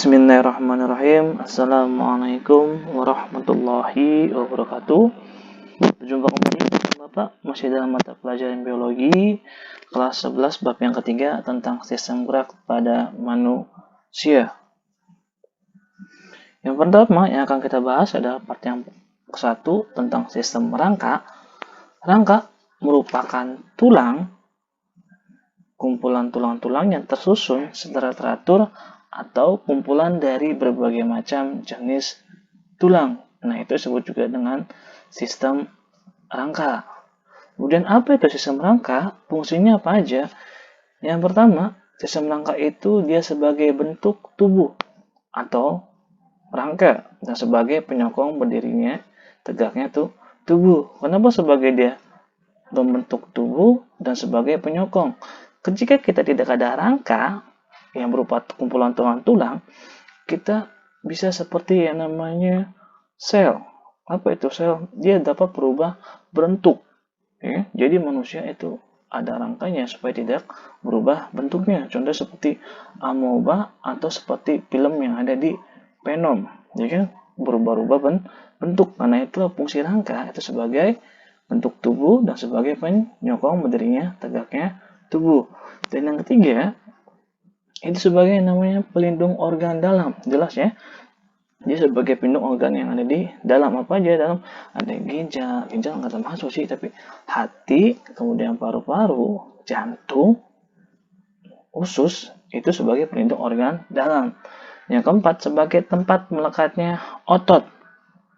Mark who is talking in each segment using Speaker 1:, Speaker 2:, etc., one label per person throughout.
Speaker 1: Bismillahirrahmanirrahim. Assalamualaikum warahmatullahi wabarakatuh. Berjumpa kembali dengan Bapak masih dalam mata pelajaran biologi kelas 11 bab yang ketiga tentang sistem gerak pada manusia. Yang pertama yang akan kita bahas adalah part yang ke-1 tentang sistem rangka. Rangka merupakan kumpulan tulang-tulang yang tersusun secara teratur atau kumpulan dari berbagai macam jenis tulang. Nah, itu disebut juga dengan sistem rangka. Kemudian apa itu sistem rangka? Fungsinya apa aja? Yang pertama, sistem rangka itu dia sebagai bentuk tubuh atau rangka dan sebagai penyokong berdirinya tegaknya tubuh. Kenapa sebagai dia membentuk tubuh dan sebagai penyokong? Ketika kita tidak ada rangka yang berupa kumpulan tulang-tulang, kita bisa seperti yang namanya sel. Apa itu sel? Dia dapat berubah bentuk. Ya, jadi manusia itu ada rangkanya supaya tidak berubah bentuknya. Contoh seperti amoeba atau seperti film yang ada di Venom, ya kan? Berubah-ubah bentuk. Karena itu fungsi rangka itu sebagai bentuk tubuh dan sebagai penyokong berdirinya tegaknya tubuh. Dan yang ketiga, itu sebagai namanya pelindung organ dalam. Jelas ya, dia sebagai pelindung organ yang ada di dalam. Apa aja dalam? Ada ginjal nggak termasuk sih, tapi hati, kemudian paru-paru, jantung, usus, itu sebagai pelindung organ dalam. Yang keempat, sebagai tempat melekatnya otot,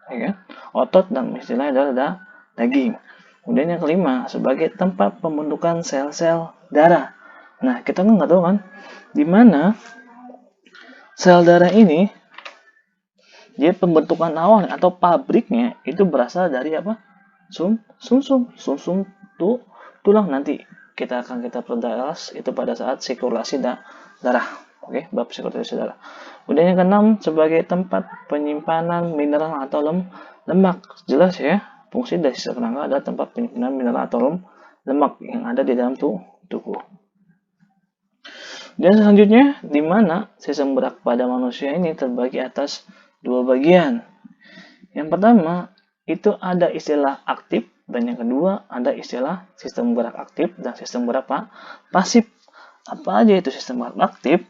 Speaker 1: ya kan? Otot dan istilahnya adalah daging. Kemudian yang kelima, sebagai tempat pembentukan sel-sel darah. Nah, kita nggak tahu kan di mana sel darah ini, dia pembentukan awal atau pabriknya itu berasal dari apa? Sumsum tulang. Nanti kita perjelas itu pada saat sirkulasi darah. Oke, bab sirkulasi darah. Kemudian yang keenam, sebagai tempat penyimpanan mineral atau lemak. Jelas ya, fungsi dari sistem rangka adalah tempat penyimpanan mineral atau lemak yang ada di dalam tubuh. Dan selanjutnya, di mana sistem gerak pada manusia ini terbagi atas dua bagian. Yang pertama, itu ada istilah aktif, dan yang kedua ada istilah sistem gerak aktif dan sistem gerak pasif. Apa aja itu sistem gerak aktif?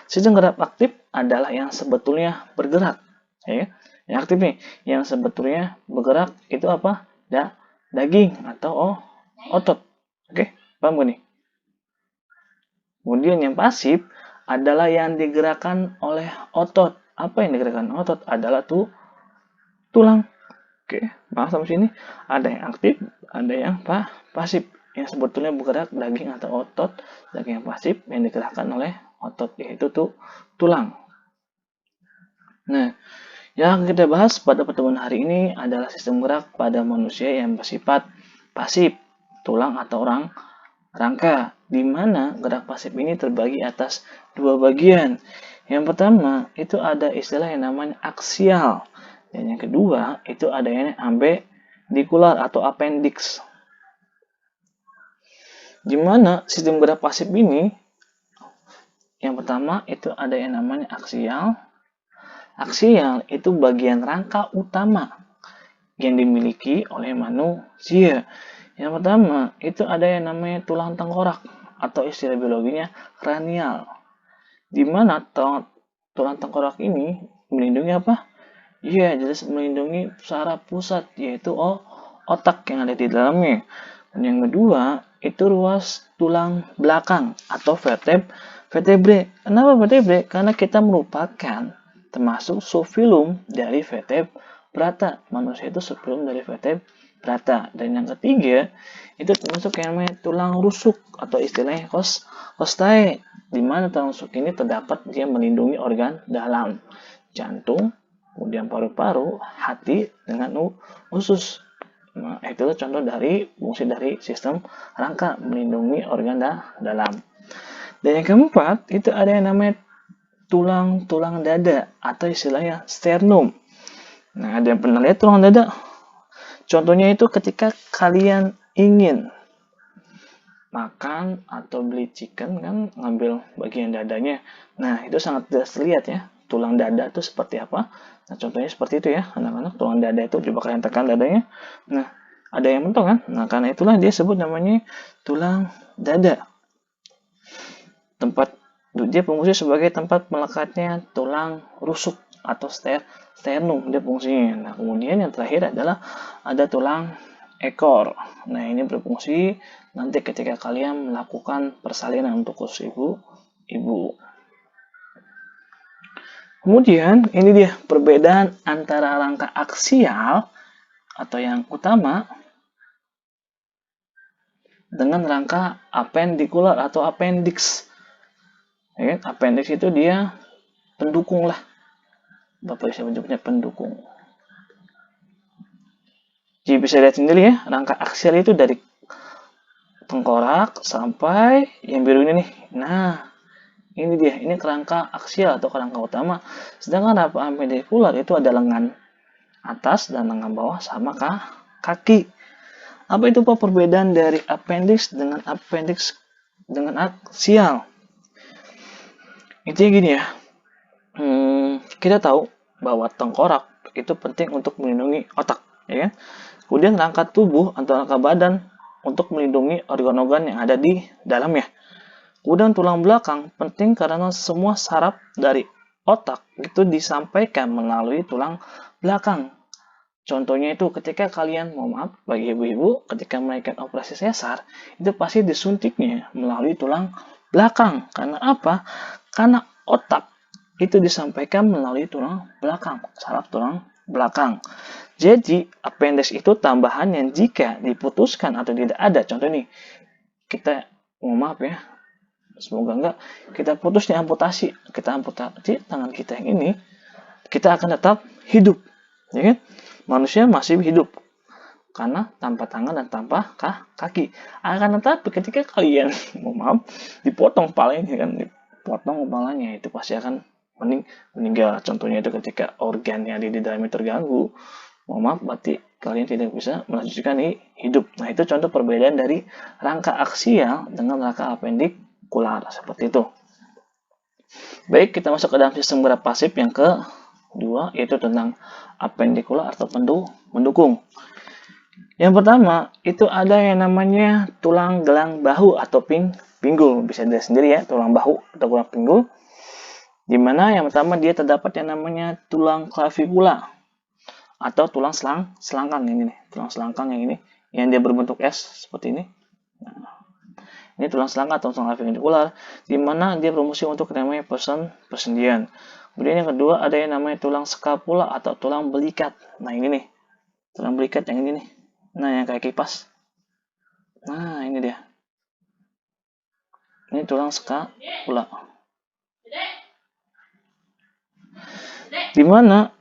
Speaker 1: Sistem gerak aktif adalah yang sebetulnya bergerak. Ya. Yang aktif nih, yang sebetulnya bergerak itu apa? Daging atau otot. Oke, paham gak nih? Kemudian yang pasif adalah yang digerakkan oleh otot. Apa yang digerakkan otot? Adalah tulang. Oke, maaf sampai sini. Ada yang aktif, ada yang pasif. Yang sebetulnya bergerak daging atau otot. Daging yang pasif yang digerakkan oleh otot, yaitu tulang. Nah, yang kita bahas pada pertemuan hari ini adalah sistem gerak pada manusia yang bersifat pasif, tulang atau rangka, di mana gerak pasif ini terbagi atas dua bagian. Yang pertama, itu ada istilah yang namanya aksial. Dan yang kedua, itu ada yang ambedikular atau appendix. Di mana sistem gerak pasif ini, yang pertama, itu ada yang namanya aksial. Aksial itu bagian rangka utama yang dimiliki oleh manusia. Yang pertama, itu ada yang namanya tulang tengkorak atau istilah biologinya kranial. Di mana tulang tengkorak ini melindungi apa? Iya, jelas melindungi saraf pusat, yaitu otak yang ada di dalamnya. Dan yang kedua, itu ruas tulang belakang atau vertebrae. Kenapa vertebrae? Karena kita merupakan termasuk subfilum dari vertebrata. Manusia itu subfilum dari vertebrata. Dan yang ketiga, itu termasuk yang namanya tulang rusuk atau istilahnya costae, di mana tulang rusuk ini terdapat dia melindungi organ dalam, jantung, kemudian paru-paru, hati, dengan usus. Nah, itu contoh dari fungsi dari sistem rangka melindungi organ dalam. Dan yang keempat, itu ada yang namanya tulang dada atau istilahnya sternum. Nah, ada yang pernah lihat tulang dada? Contohnya itu ketika kalian ingin makan atau beli chicken kan, ngambil bagian dadanya. Nah, itu sangat jelas terlihat ya. tulang dada itu seperti apa. Nah, contohnya seperti itu ya, anak-anak. Tulang dada itu coba kalian tekan dadanya. Nah, ada yang mentok kan? Nah, karena itulah dia sebut namanya tulang dada. Dia fungsi sebagai tempat melekatnya tulang rusuk atau sternum, dia fungsinya. Nah, kemudian yang terakhir adalah ada tulang ekor. Nah, ini berfungsi nanti ketika kalian melakukan persalinan untuk usus ibu. Kemudian ini dia perbedaan antara rangka aksial atau yang utama dengan rangka apendikular atau appendix. Ya, appendix itu dia pendukung lah. Bapak bisa menyebutnya pendukung. Jadi bisa lihat sendiri ya, rangka aksial itu dari tengkorak sampai yang biru ini nih. Nah, ini dia, ini kerangka aksial atau kerangka utama. Sedangkan apendikular itu ada lengan atas dan lengan bawah sama kaki. Apa itu Pak perbedaan dari appendix dengan aksial? Intinya gini ya, kita tahu bahwa tengkorak itu penting untuk melindungi otak, ya kan? Kemudian rangka tubuh atau rangka badan untuk melindungi organ-organ yang ada di dalamnya. Kemudian tulang belakang penting karena semua saraf dari otak itu disampaikan melalui tulang belakang. Contohnya itu ketika kalian, maaf bagi ibu-ibu, ketika melakukan operasi sesar, itu pasti disuntiknya melalui tulang belakang. Karena apa? Karena otak itu disampaikan melalui tulang belakang, saraf tulang belakang. Jadi, appendix itu tambahan yang jika diputuskan atau tidak ada. Contoh nih, kita, maaf ya, semoga enggak, kita putus nih amputasi, kita amputasi tangan kita yang ini, kita akan tetap hidup, ya kan? Manusia masih hidup karena tanpa tangan dan tanpa kaki. Akan tetapi ketika kalian, maaf, dipotong kepalanya kan, dipotong kepalanya, itu pasti akan meninggal. Contohnya itu ketika organ yang ada di dalamnya terganggu, maaf, berarti kalian tidak bisa melanjutkan hidup. Nah, itu contoh perbedaan dari rangka aksial dengan rangka apendikular, seperti itu. Baik, kita masuk ke dalam sistem gerak pasif yang kedua, yaitu tentang apendikular atau pendukung. Yang pertama, itu ada yang namanya tulang gelang bahu atau pinggul. Bisa dilihat sendiri ya, tulang bahu atau tulang pinggul. Di mana yang pertama dia terdapat yang namanya tulang clavicula atau tulang selangkang ini nih, tulang selangkang yang ini, yang dia berbentuk S seperti ini. Nah, ini tulang selangkang atau tulang clavicula, di mana dia berfungsi untuk namanya persendian. Kemudian yang kedua ada yang namanya tulang scapula atau tulang belikat. Nah, ini nih, tulang belikat yang ini nih. Nah, yang kayak kipas. Nah, ini dia. Ini tulang scapula. Di mana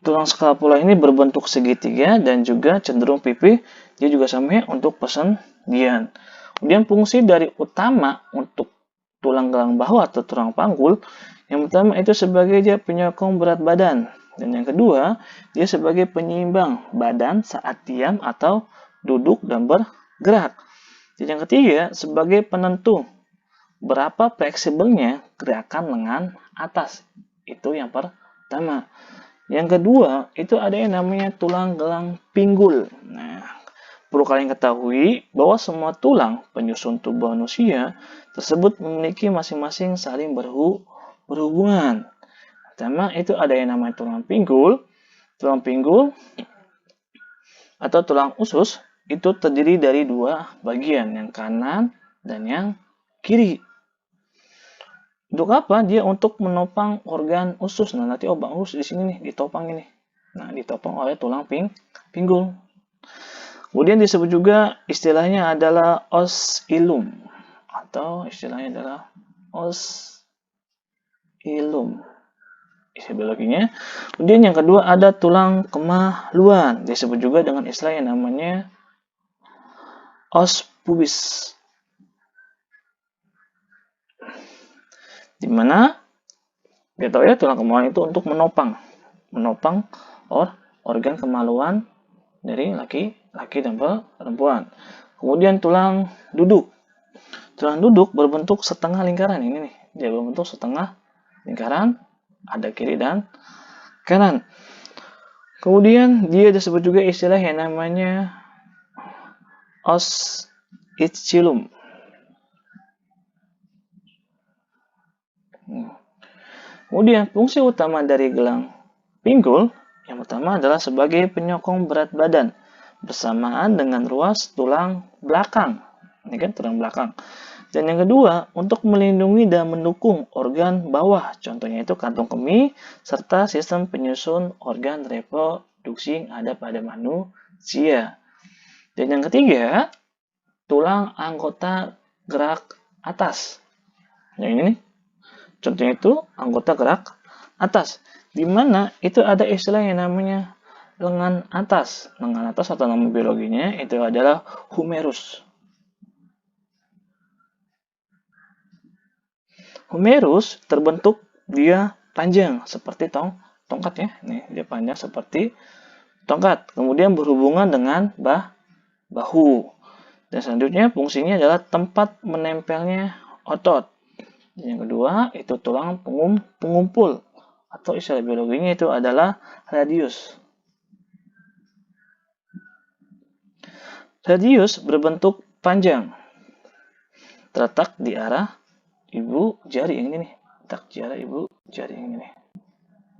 Speaker 1: tulang scapula ini berbentuk segitiga dan juga cenderung pipih. Dia juga sama untuk persendian. Kemudian fungsi dari utama untuk tulang gelang bahu atau tulang panggul, yang pertama itu sebagai dia penyokong berat badan. Dan yang kedua, dia sebagai penyeimbang badan saat diam atau duduk dan bergerak. Dan yang ketiga, sebagai penentu berapa fleksibelnya gerakan lengan atas. Itu yang pertama. Yang kedua, itu ada yang namanya tulang gelang pinggul. Nah, perlu kalian ketahui bahwa semua tulang penyusun tubuh manusia tersebut memiliki masing-masing saling berhubungan. Pertama, itu ada yang namanya tulang pinggul. Tulang pinggul atau tulang usus itu terdiri dari dua bagian, yang kanan dan yang kiri. Untuk apa? Dia untuk menopang organ usus. Nah, nanti organ usus di sini nih, ditopang ini. Nah, ditopang oleh tulang pinggul. Kemudian disebut juga istilahnya adalah os ilum atau istilahnya adalah os ilum. Isi biologinya. Kemudian yang kedua ada tulang kemaluan. Disebut juga dengan istilah yang namanya os pubis. Dimana kita tahu ya tulang kemaluan itu untuk menopang organ kemaluan dari laki dan perempuan. Kemudian tulang duduk. Tulang duduk berbentuk setengah lingkaran ini nih. Dia berbentuk setengah lingkaran. ada kiri dan kanan. Kemudian dia disebut juga istilah yang namanya os ischilum. Kemudian fungsi utama dari gelang pinggul yang pertama adalah sebagai penyokong berat badan bersamaan dengan ruas tulang belakang. Ini kan tulang belakang. Dan yang kedua, untuk melindungi dan mendukung organ bawah, contohnya itu kantung kemih, serta sistem penyusun organ reproduksi yang ada pada manusia. Dan yang ketiga, tulang anggota gerak atas. Yang ini nih, contohnya itu anggota gerak atas, di mana itu ada istilah yang namanya lengan atas. Lengan atas atau nama biologinya itu adalah humerus. Humerus terbentuk dia panjang seperti tongkat ya. Nih, dia panjang seperti tongkat. Kemudian berhubungan dengan bahu. Dan selanjutnya fungsinya adalah tempat menempelnya otot. Dan yang kedua itu tulang pengumpul atau istilah biologinya itu adalah radius. Radius berbentuk panjang, terletak di arah ibu jari yang ini nih, letak di arah ibu jari yang ini.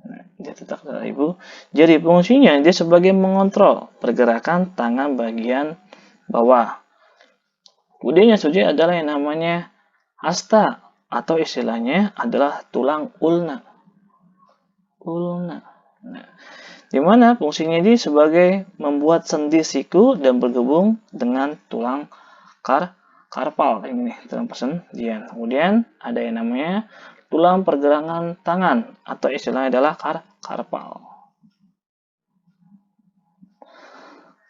Speaker 1: Nah, dia letak di arah ibu jari. Fungsinya dia sebagai mengontrol pergerakan tangan bagian bawah. Kemudian yang selanjutnya adalah yang namanya hasta atau istilahnya adalah tulang ulna. Nah, di mana fungsinya ini sebagai membuat sendi siku dan bergabung dengan tulang karpal ini nih, tulang persendian. Kemudian ada yang namanya tulang pergelangan tangan atau istilahnya adalah karpal.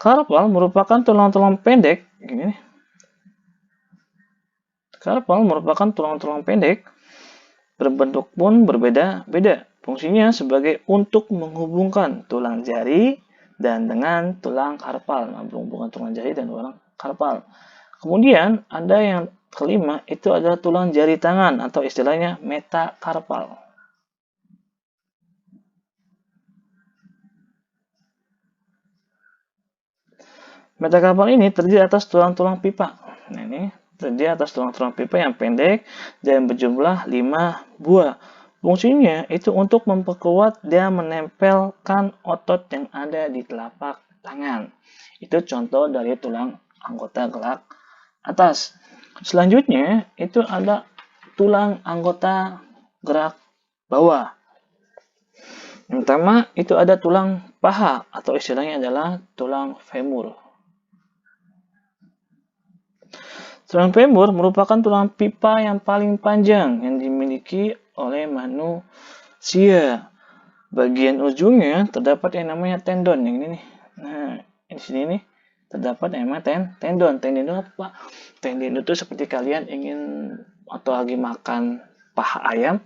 Speaker 1: Karpal merupakan tulang-tulang pendek gini nih. Karpal merupakan tulang-tulang pendek berbentuk pun berbeda-beda. Fungsinya sebagai untuk menghubungkan tulang jari dan dengan tulang karpal. Menghubungkan tulang jari dan tulang karpal. Kemudian ada yang kelima itu adalah tulang jari tangan atau istilahnya metakarpal. Metakarpal ini terdiri atas tulang-tulang pipa. Nah, ini terdiri atas tulang-tulang pipa yang pendek dan berjumlah 5 buah. Fungsinya itu untuk memperkuat dan menempelkan otot yang ada di telapak tangan. Itu contoh dari tulang anggota gerak atas. Selanjutnya itu ada tulang anggota gerak bawah. Yang pertama itu ada tulang paha atau istilahnya adalah tulang femur. Tulang femur merupakan tulang pipa yang paling panjang yang dimiliki oleh manusia. Bagian ujungnya terdapat yang namanya tendon yang ini nih. Nah, di sini nih terdapat yang namanya tendon. Tendon itu apa? Tendon itu seperti kalian ingin atau lagi makan paha ayam,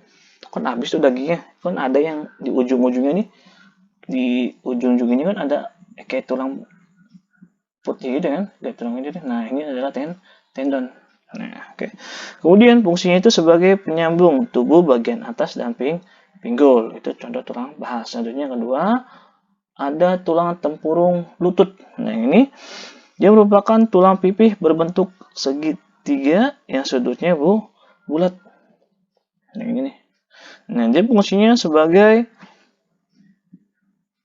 Speaker 1: kan habis tuh dagingnya, kan ada yang di ujung-ujungnya nih. Di ujung-ujungnya kan ada kayak tulang putih gitu kan, kayak tulang ini. Nah, ini adalah tendon. Nah, oke. Kemudian fungsinya itu sebagai penyambung tubuh bagian atas dan pinggul. Itu contoh tulang paha. Selanjutnya kedua, ada tulang tempurung lutut. Nah, ini dia merupakan tulang pipih berbentuk segitiga yang sudutnya bulat. Nah, ini nih. Nah, dia fungsinya sebagai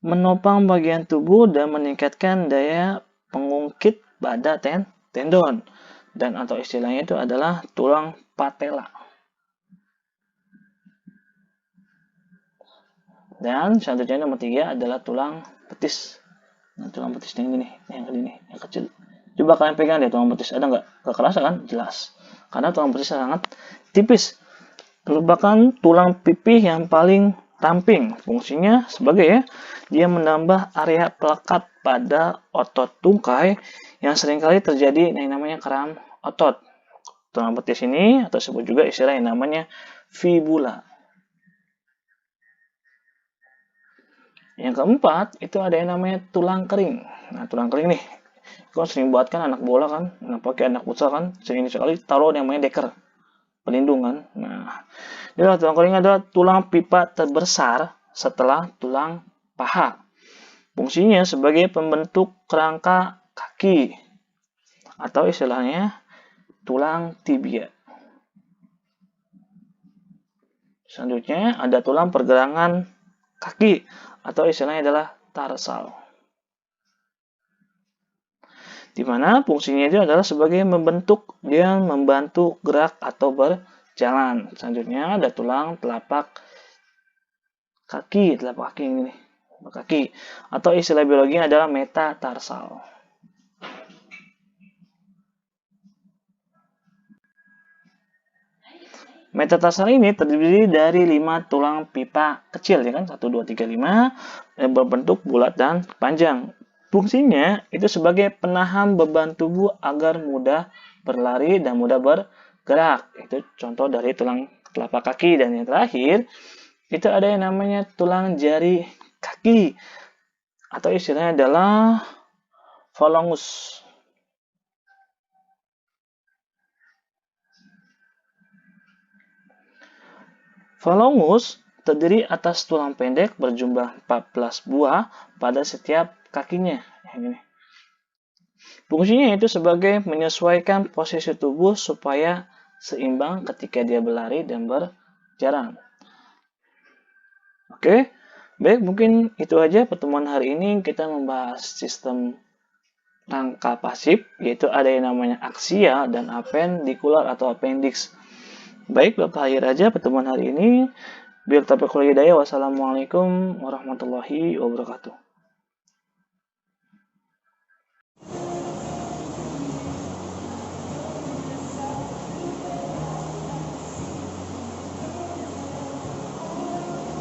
Speaker 1: menopang bagian tubuh dan meningkatkan daya pengungkit pada tendon. Dan atau istilahnya itu adalah tulang patella. Dan selanjutnya nomor 3 adalah tulang betis. Nah, tulang betis yang ini, yang kecil. Coba kalian pegang deh tulang betis, ada nggak? Nggak kerasa kan? Jelas. Karena tulang betis sangat tipis. Merupakan tulang pipih yang paling ramping. Fungsinya sebagai dia menambah area pelekat pada otot tungkai yang seringkali terjadi yang namanya kram otot. Tulang betis ini atau disebut juga istilah yang namanya fibula. Yang keempat itu ada yang namanya tulang kering. Nah, tulang kering nih, kan sering buat kan anak bola kan, pakai anak futsal kan, sering sekali taruh yang namanya deker. pelindungan. Nah, tulang koring adalah tulang pipa terbesar setelah tulang paha. Fungsinya sebagai pembentuk kerangka kaki atau istilahnya tulang tibia. Selanjutnya ada tulang pergelangan kaki atau istilahnya adalah tarsal. Di mana fungsinya itu adalah sebagai membentuk dan membantu gerak atau berjalan. Selanjutnya ada tulang telapak kaki ini, kaki atau istilah biologinya adalah metatarsal. Metatarsal ini terdiri dari 5 tulang pipa kecil, ya kan? 1, 2, 3, 5 yang berbentuk bulat dan panjang. Fungsinya itu sebagai penahan beban tubuh agar mudah berlari dan mudah bergerak. Itu contoh dari tulang telapak kaki. Dan yang terakhir, itu ada yang namanya tulang jari kaki atau istilahnya adalah phalangus. Phalangus terdiri atas tulang pendek berjumlah 14 buah pada setiap kakinya. Ini. Fungsinya itu sebagai menyesuaikan posisi tubuh supaya seimbang ketika dia berlari dan berjalan. Oke, baik, mungkin itu aja pertemuan hari ini. Kita membahas sistem rangka pasif, yaitu ada yang namanya aksial dan apendikular atau appendix. Baik, Bapak akhir aja pertemuan hari ini. Biar taufiq wal hidayah. Wassalamualaikum warahmatullahi wabarakatuh.